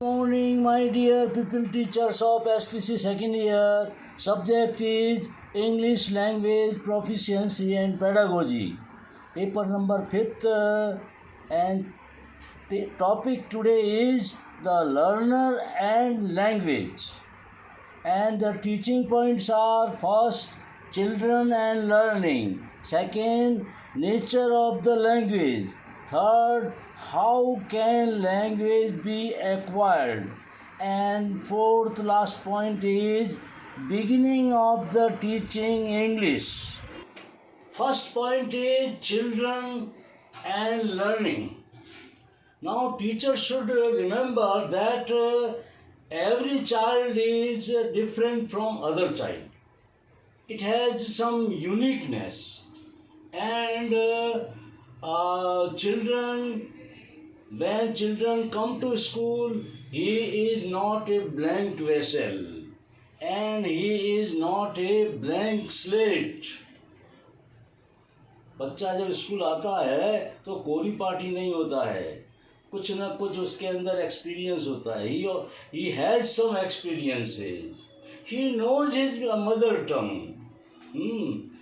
Morning, my dear pupil teachers of S.T.C second year. Subject is English language proficiency and pedagogy. Paper number 5th and the topic today is the learner and language. And the teaching points are: first, children and learning; second, nature of the language; third, how can language be acquired; and fourth, last point is beginning of the teaching English. First point is children and learning. Now teachers should remember that every child is different from other child. It has some uniqueness, and when children come to school, he is not a blank vessel and he is not a blank slate. बच्चा जब school आता है तो कोरी party नहीं होता है, कुछ ना कुछ उसके अंदर एक्सपीरियंस होता है. He has some experiences. He knows his mother tongue.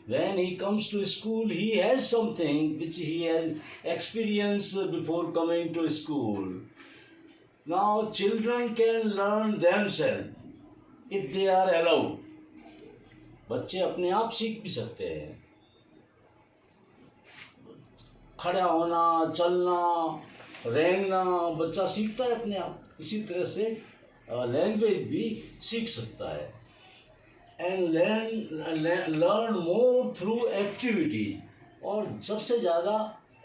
When he comes to school, he has something which he has experienced before coming to school. Now, children can learn themselves if they are allowed. बच्चे अपने आप सीख भी सकते हैं. खड़ा होना, चलना, रेंगना बच्चा सीखता है अपने आप. इसी तरह से लैंग्वेज भी सीख सकता है. And learn more through activity. और सबसे ज़्यादा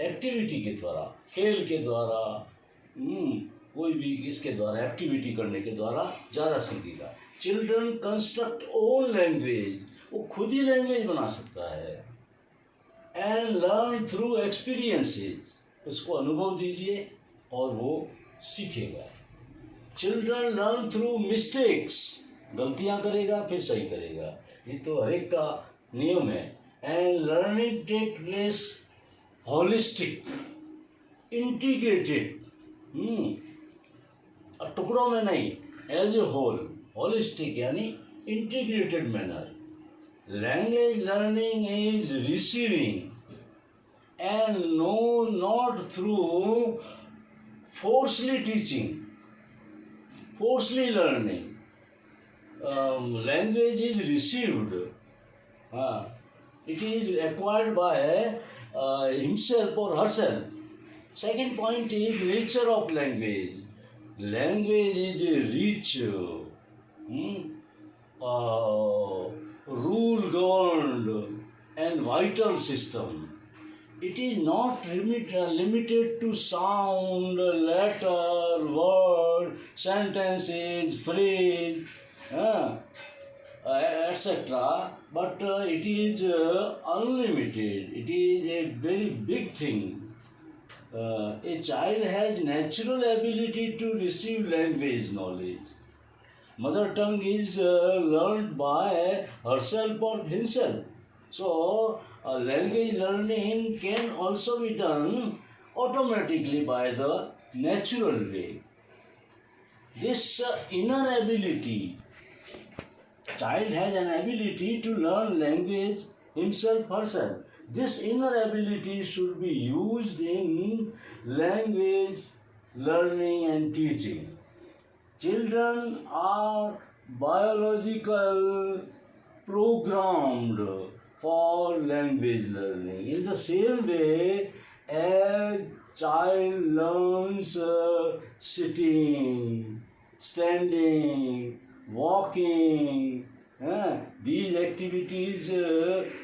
एक्टिविटी के द्वारा, खेल के द्वारा, कोई भी इसके द्वारा एक्टिविटी करने के द्वारा ज़्यादा सीखेगा. चिल्ड्रन कंस्ट्रक्ट ओन लैंग्वेज, वो खुद ही लैंग्वेज बना सकता है. एंड लर्न थ्रू एक्सपीरियंसेस, उसको अनुभव दीजिए और वो सीखेगा. चिल्ड्रन लर्न थ्रू मिस्टेक्स, गलतियां करेगा फिर सही करेगा, ये तो हर एक का नियम है. And learning take place holistic, integrated, टुकड़ों में नहीं, एज ए होल. होलिस्टिक यानी integrated manner. Language learning is receiving and no not through forcely teaching, forcely learning. Language is received, it is acquired by himself or herself. Second point is nature of language. Language is rich, rule governed and vital system. It is not limited to sound, letter, word, sentences, phrase, etc. But it is unlimited. It is a very big thing. A child has natural ability to receive language knowledge. Mother tongue is learned by herself or himself. So, language learning can also be done automatically by the natural way. This inner ability, child has an ability to learn language himself, herself. This inner ability should be used in language learning and teaching. Children are biological programmed for language learning. In the same way, a child learns sitting, standing, walking. These activities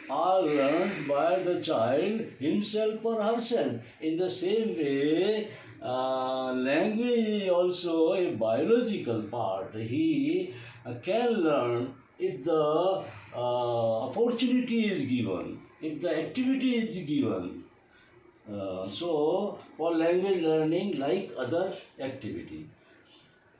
are learned by the child himself or herself. In the same way, language is also a biological part. He can learn if the opportunity is given, if the activity is given. So, for language learning, like other activity.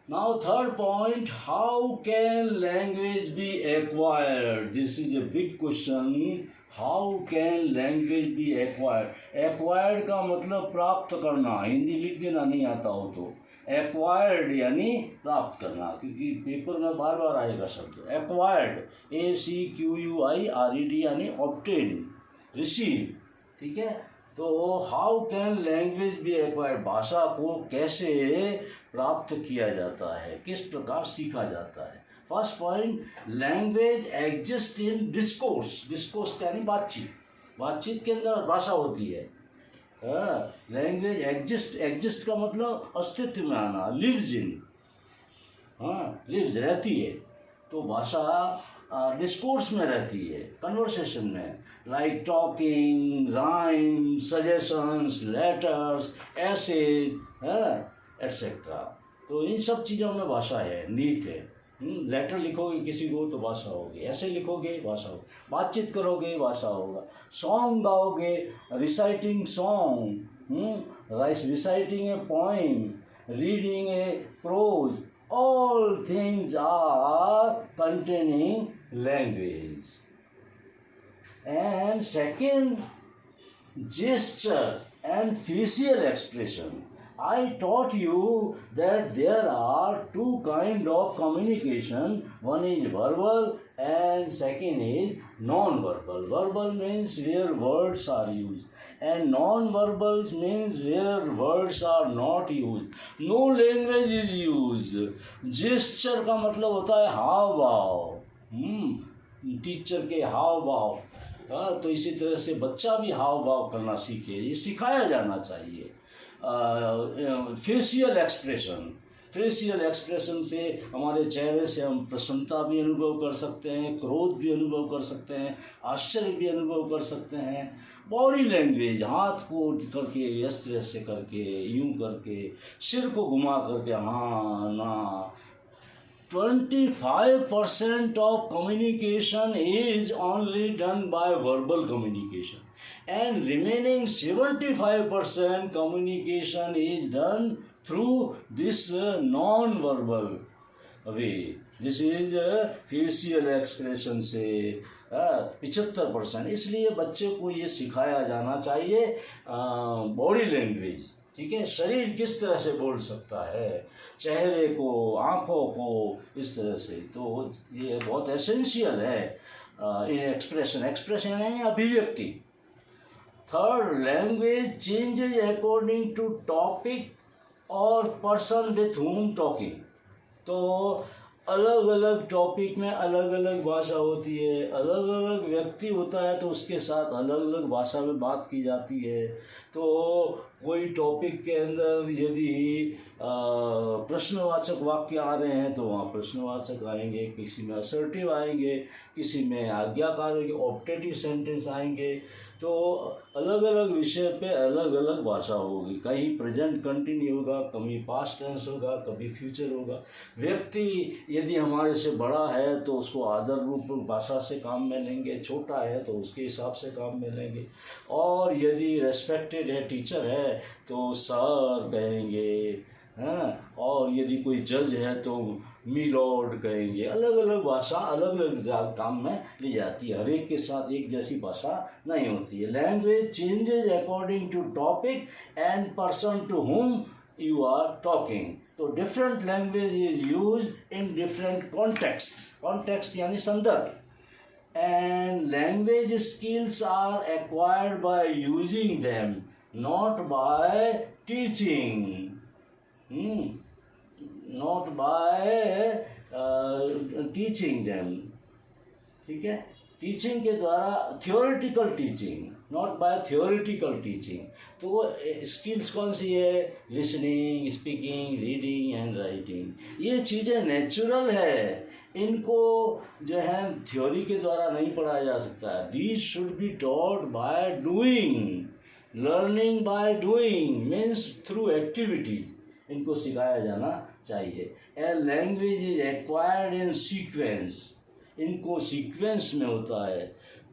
Now, third point, how can language be acquired? This is a big question. How can language be acquired? Acquired का मतलब प्राप्त करना. हिंदी लिख देना नहीं आता हो तो एक्वायर्ड यानी प्राप्त करना, क्योंकि पेपर में बार बार आएगा शब्द एक्वायर्ड, ACQUIRED यानी ऑब्टेन, रिसीव, ठीक है। तो how can language be acquired, भाषा को कैसे प्राप्त किया जाता है, किस प्रकार सीखा जाता है। First point, language exist in discourse, discourse यानी बातचीत, बातचीत के अंदर भाषा होती है। लैंग्वेज एग्जिस्ट, एग्जिस्ट का मतलब अस्तित्व में आना, लिव्स इन, लिव्स रहती है। तो भाषा डिस्कोर्स में रहती है, कन्वर्सेशन में, like talking, rhyme, suggestions, letters, ऐसे एटसेट्रा। तो इन सब चीज़ों में भाषा है, नीत है। लेटर लिखोगे किसी को तो भाषा होगी, ऐसे लिखोगे भाषा होगी, बातचीत करोगे भाषा होगा, सॉन्ग गाओगे, reciting song, reciting a poem, reading a prose, all things are containing language. And second, gesture and facial expression. I taught you that there are two kinds of communication. One is verbal and second is non-verbal. Verbal means where words are used, and non-verbal means where words are not used. No language is used. Gesture का मतलब होता है हाव भाव, teacher के हाव भाव। तो इसी तरह से बच्चा भी हाव भाव करना सीखे, ये सिखाया जाना चाहिए। फेशियल एक्सप्रेशन, फेशियल एक्सप्रेशन से हमारे चेहरे से हम प्रसन्नता भी अनुभव कर सकते हैं, क्रोध भी अनुभव कर सकते हैं, आश्चर्य भी अनुभव कर सकते हैं। बॉडी लैंग्वेज, हाथ को करके, इस तरह से करके, यूं करके, सिर को घुमा करके, हाँ ना। 25% of communication is only done by verbal communication, and remaining 75% communication is done through this non-verbal way. This is facial expression से 75%। इसलिए बच्चे को ये सिखाया जाना चाहिए बॉडी लैंग्वेज, ठीक है, शरीर किस तरह से बोल सकता है, चेहरे को, आँखों को, इस तरह से। तो ये बहुत एसेंशियल है इन एक्सप्रेशन, एक्सप्रेशन यानी अभिव्यक्ति। Third, language changes according to topic और पर्सन विथ हुम टॉकिंग। तो अलग अलग टॉपिक में अलग अलग भाषा होती है, अलग अलग व्यक्ति होता है तो उसके साथ अलग अलग भाषा में बात की जाती है। तो कोई टॉपिक के अंदर यदि प्रश्नवाचक वाक्य आ रहे हैं तो वहाँ प्रश्नवाचक आएंगे, किसी में असर्टिव आएंगे, किसी में आज्ञाकारी ऑप्टेटिव सेंटेंस आएंगे। तो अलग अलग विषय पे अलग अलग भाषा होगी, कहीं प्रेजेंट कंटिन्यू होगा, कभी पास्ट टेंस होगा, कभी फ्यूचर होगा। व्यक्ति यदि हमारे से बड़ा है तो उसको आदर रूप भाषा से काम में लेंगे, छोटा है तो उसके हिसाब से काम में लेंगे, और यदि रेस्पेक्टेड है, टीचर है तो सर कहेंगे, और यदि कोई जज है तो मी लॉर्ड कहेंगे। अलग अलग भाषा अलग अलग काम में ली जाती है, हर एक के साथ एक जैसी भाषा नहीं होती है। Language changes according to topic and person to whom you are talking. तो different language is use in different context, context यानी संदर्भ। And language skills are acquired by using them, not by teaching, not by teaching them, ठीक है। Teaching के द्वारा, theoretical teaching, not by theoretical teaching. तो skills कौन सी है? Listening, speaking, reading and writing. ये चीज़ें नेचुरल है, इनको जो है थ्योरी के द्वारा नहीं पढ़ाया जा सकता है। These should be taught by doing, learning by doing means through activities, इनको सिखाया जाना चाहिए। And language is acquired in sequence, इनको सीक्वेंस में होता है।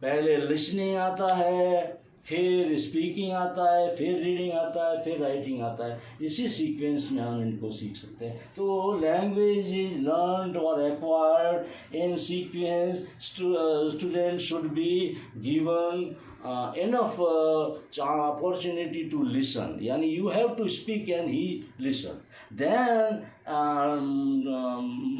पहले लिसनिंग आता है, फिर स्पीकिंग आता है, फिर रीडिंग आता है, फिर राइटिंग आता है। इसी सीक्वेंस में हम इनको सीख सकते हैं। तो लैंग्वेज इज लर्नड और acquired in sequence. Student should be given enough opportunity to listen. Yani you have to speak and he listen. Then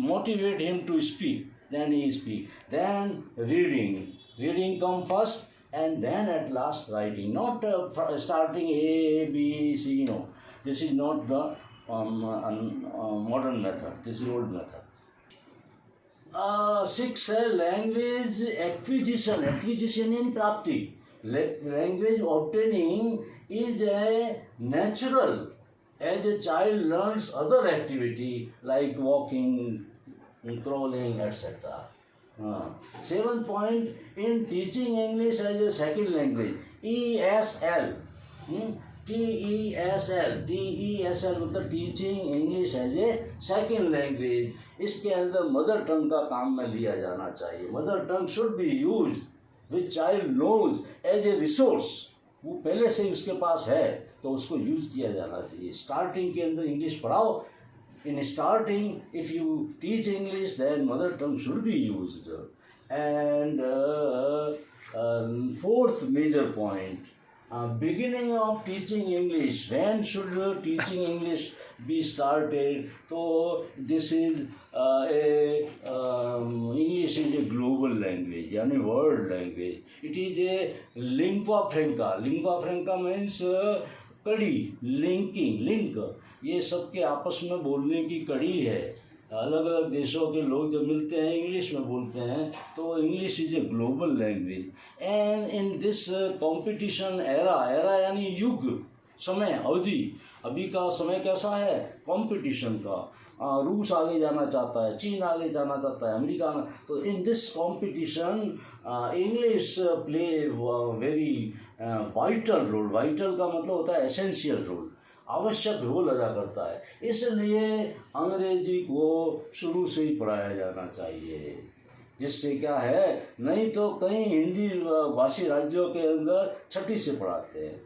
motivate him to speak. Then he speak. Then reading come first, and then at last writing. Not starting A, B, C. No, this is not the modern method. This is old method. 6 language acquisition in prapti. Language obtaining is a natural as a child learns other activity like walking, crawling, etc. 7th point, in teaching English as a second language, ESL. TESL मतलब teaching English as a second language. इसके अंदर mother tongue का काम में लिया जाना चाहिए. Mother tongue should be use which child knows as a resource. वो पहले से ही उसके पास है तो उसको यूज किया जाना चाहिए. स्टार्टिंग के अंदर इंग्लिश पढ़ाओ. In starting if you teach English then mother tongue should be used. And 4th major point, beginning of teaching English. When should teaching English be started? So this is English is a global language, यानी world language. It is a lingua franca. Lingua franca means कड़ी, linking, link. ये सबके आपस में बोलने की कड़ी है. अलग अलग देशों के लोग जब मिलते हैं इंग्लिश में बोलते हैं तो English is a global language. And in this competition era यानी युग, समय, अवधि. अभी का समय कैसा है? कंपटीशन का. रूस आगे जाना चाहता है, चीन आगे जाना चाहता है, अमेरिका में. तो in this competition English play very vital role. Vital का मतलब होता है एसेंशियल रोल, आवश्यक रोल अदा करता है. इसलिए अंग्रेजी को शुरू से ही पढ़ाया जाना चाहिए. जिससे क्या है, नहीं तो कई हिंदी भाषी राज्यों के अंदर छठी से पढ़ाते हैं.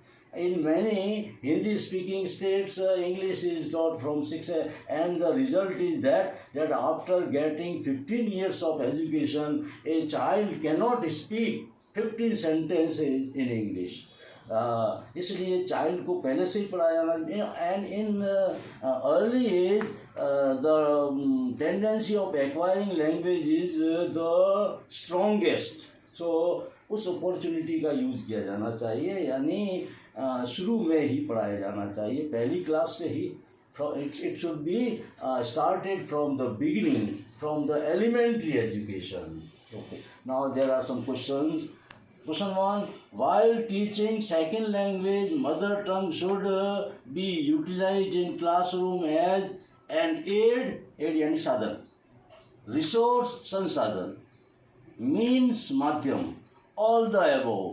In many Hindi speaking states, English is taught from 6, and the result is that after getting 15 years of education, a child cannot speak 15 sentences in English. इसलिए चाइल्ड को पहले से ही पढ़ाया जाना. And in early age the tendency of acquiring language is the strongest. So उस opportunity का use किया जाना चाहिए. यानी शुरू में ही पढ़ाया जाना चाहिए, पहली क्लास से ही. It should be started from the beginning, from the elementary education. Okay. Now there are some questions. Question 1. While teaching second language, mother tongue should be utilized in classroom as an aid यानी साधन, resource संसाधन, means माध्यम, all the above.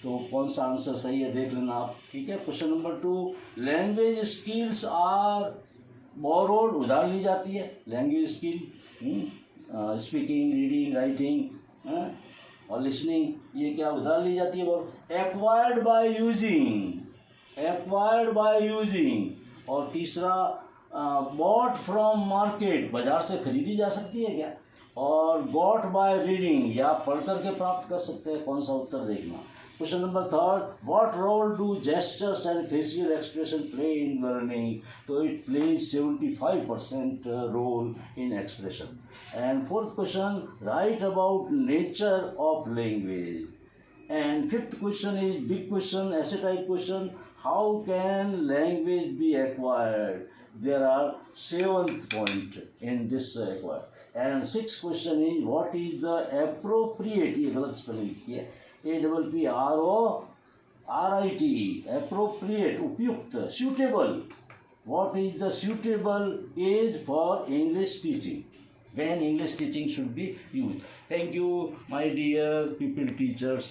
तो कौन सा answer सही है देख लेना आप. ठीक है. Question number 2. Language skills are borrowed, उधार ली जाती है. Language skill speaking, reading, writing और लिसनिंग, ये क्या उधार ली जाती है. Acquired by using. और तीसरा बॉट फ्रॉम मार्केट, बाजार से खरीदी जा सकती है क्या. और गॉट बाय रीडिंग, या पढ़ करके प्राप्त कर सकते हैं. कौन सा उत्तर देखना. Question number 3. What role do gestures and facial expression play in learning. तो it plays 75% role in expression. And 4th question, right about nature of language. And 5th question is big question, ऐसे type question. How can language be acquired. There are 7th point in this acquired. And 6th question is what is the appropriate, ये गलत spelling की है, APPRORITE, appropriate, उपयुक्त, suitable. What is the suitable age for English teaching, when English teaching should be used. Thank you my dear pupil teachers.